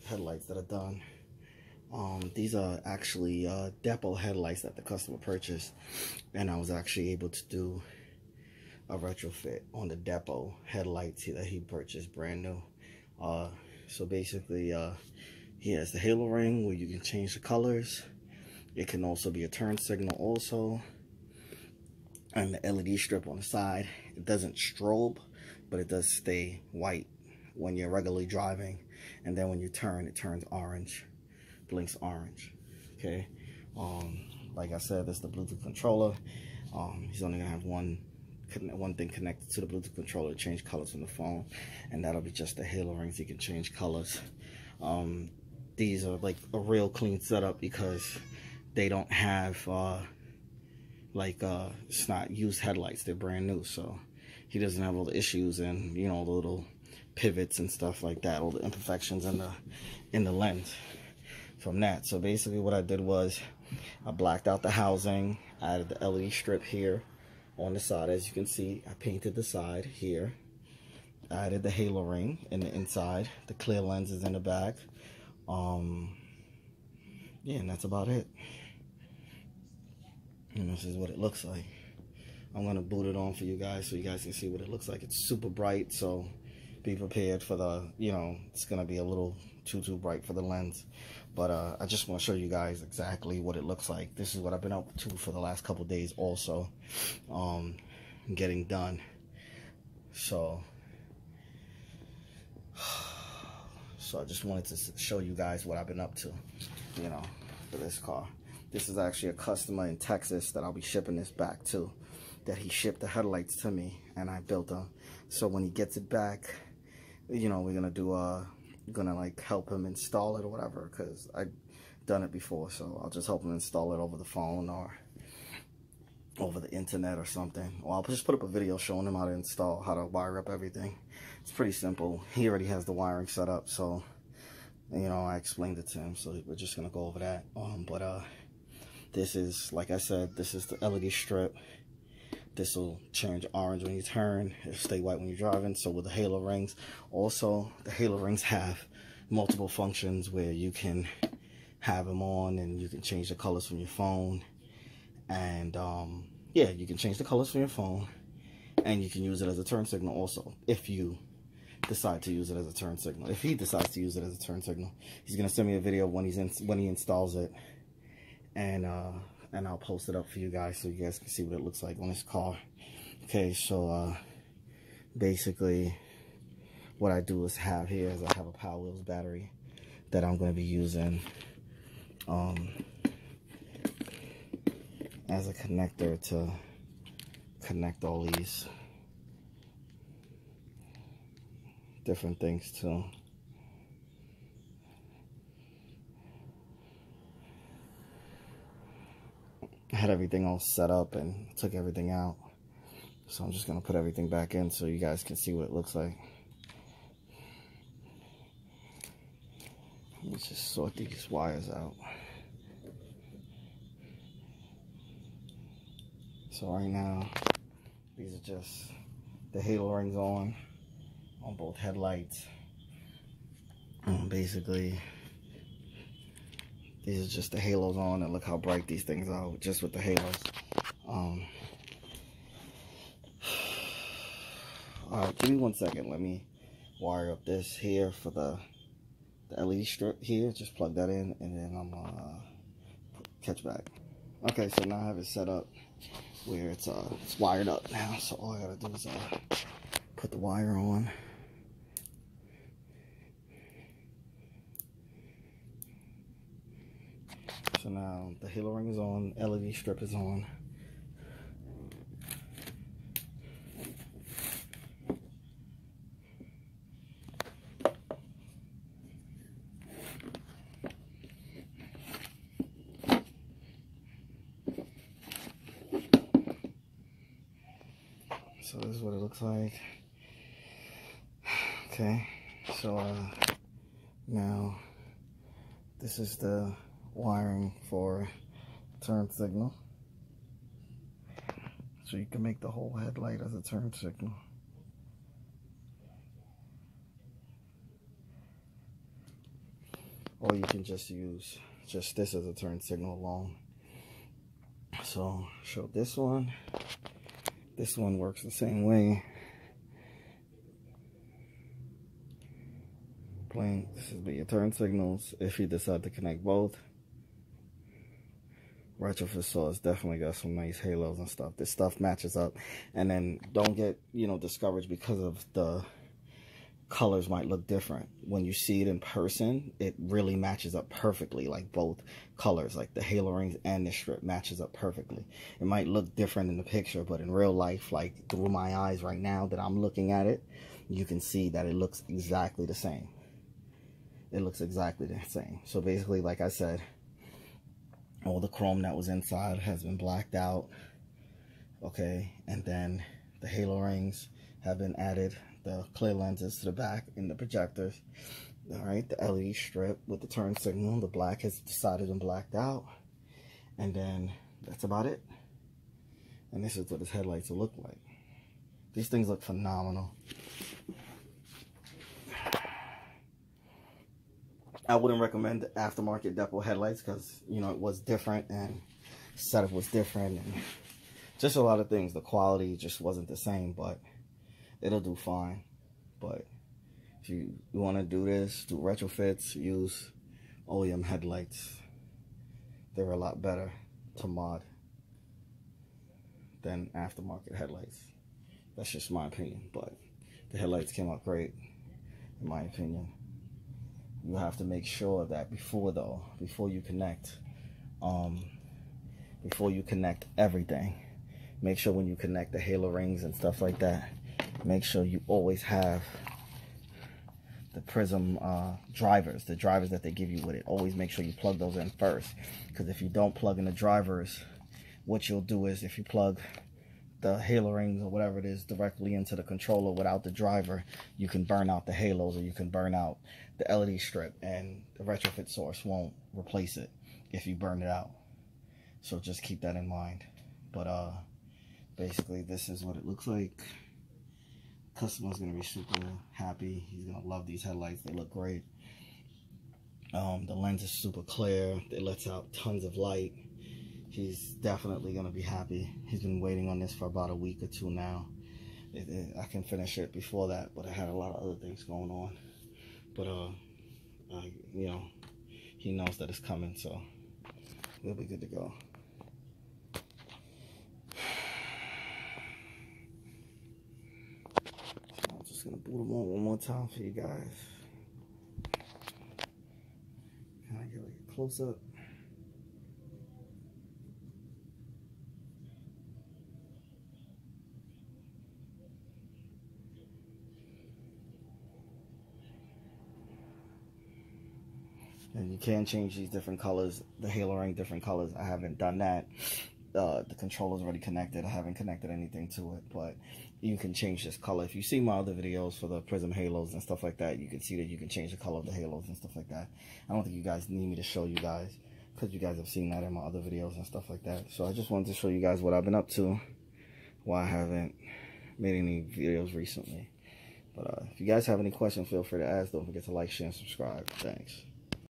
headlights that are done. These are actually depot headlights that the customer purchased, and I was actually able to do a retrofit on the depot headlights that he purchased brand new. So basically, he has the halo ring where you can change the colors. It can also be a turn signal also, and the LED strip on the side. It doesn't strobe, but it does stay white when you're regularly driving, and then when you turn, it turns orange, blinks orange. Okay. Like I said, this is the Bluetooth controller. He's only gonna have one thing connected to the Bluetooth controller to change colors from the phone, and that'll be just the halo rings. You can change colors. These are like a real clean setup because they don't have it's not used headlights. They're brand new, so he doesn't have all the issues and, you know, the little pivots and stuff like that, all the imperfections in the lens from that. So basically what I did was I blacked out the housing, I added the LED strip here on the side. As you can see, I painted the side here. I added the halo ring in the inside. The clear lens is in the back. Yeah, and that's about it. And this is what it looks like. I'm gonna boot it on for you guys so you guys can see what it looks like. It's super bright, so be prepared for the, you know, it's gonna be a little too bright for the lens. But I just want to show you guys exactly what it looks like. This is what I've been up to for the last couple days also, getting done. So I just wanted to show you guys what I've been up to, you know, for this car. This is actually a customer in Texas that I'll be shipping this back to, that he shipped the headlights to me and I built them. So when he gets it back, you know, we're gonna do gonna like help him install it or whatever, because I've done it before. So I'll just help him install it over the phone or over the internet or something. Or I'll just put up a video showing him how to wire up everything. It's pretty simple. He already has the wiring set up, so, you know, I explained it to him, so we're just gonna go over that. This is, like I said, this is the LED strip. This will change orange when you turn. It'll stay white when you're driving. So with the halo rings, also the halo rings have multiple functions where you can have them on and you can change the colors from your phone. And yeah, you can change the colors from your phone, and you can use it as a turn signal also if you decide to use it as a turn signal. If he decides to use it as a turn signal, he's gonna send me a video when he installs it, and I'll post it up for you guys so you guys can see what it looks like on this car. Okay, so basically what I do is I have a Power Wheels battery that I'm going to be using as a connector to connect all these different things to. I had everything all set up and took everything out, so I'm just gonna put everything back in so you guys can see what it looks like. Let's just sort these wires out. So right now, these are just the halo rings on both headlights. Basically, these are just the halos on, and look how bright these things are just with the halos. Alright, give me 1 second. Let me wire up this here for the LED strip here. Just plug that in, and then I'm gonna catch back. Okay, so now I have it set up where it's wired up now. So all I gotta do is put the wire on. So now the halo ring is on, LED strip is on. So this is what it looks like. Okay, so now this is the wiring for turn signal, so you can make the whole headlight as a turn signal. or you can just use just this as a turn signal alone. So show this one. This one works the same way. Plain, this would be your turn signals if you decide to connect both. Retrofit saw has definitely got some nice halos and stuff. This stuff matches up. And then don't get, you know, discouraged because of the colors might look different. When you see it in person, it really matches up perfectly, like both colors, like the halo rings and the strip matches up perfectly. It might look different in the picture, but in real life, like through my eyes right now that I'm looking at it, you can see that it looks exactly the same. It looks exactly the same. So basically, like I said, all the chrome that was inside has been blacked out. Okay, and then the halo rings have been added, the clear lenses to the back and the projectors. All right, the LED strip with the turn signal, the black has decided and blacked out. And then that's about it. And this is what his headlights will look like. These things look phenomenal. I wouldn't recommend the aftermarket depot headlights because, you know, it was different and setup was different and just a lot of things. The quality just wasn't the same, but it'll do fine. But if you want to do this, do retrofits, use OEM headlights. They're a lot better to mod than aftermarket headlights. That's just my opinion, but the headlights came out great, in my opinion. You have to make sure that before you connect everything, make sure when you connect the halo rings and stuff like that, make sure you always have the prism drivers, the drivers that they give you with it. Always make sure you plug those in first, because if you don't plug in the drivers, what you'll do is if you plug the halo rings or whatever it is directly into the controller without the driver, you can burn out the halos or you can burn out the LED strip, and the retrofit source won't replace it if you burn it out. So just keep that in mind. But basically this is what it looks like. Customer's gonna be super happy. He's gonna love these headlights. They look great. The lens is super clear. It lets out tons of light. He's definitely gonna be happy. He's been waiting on this for about a week or two now. I can finish it before that, but I had a lot of other things going on. But you know, he knows that it's coming, so we'll be good to go. So I'm just gonna boot them on one more time for you guys. Can I get like a close up? And you can change these different colors, the halo ring different colors. I haven't done that. The controller's already connected. I haven't connected anything to it, but you can change this color. If you see my other videos for the prism halos and stuff like that, you can see that you can change the color of the halos and stuff like that. I don't think you guys need me to show you guys, because you guys have seen that in my other videos and stuff like that. So I just wanted to show you guys what I've been up to, why I haven't made any videos recently. But if you guys have any questions, feel free to ask. Don't forget to like, share, and subscribe. Thanks.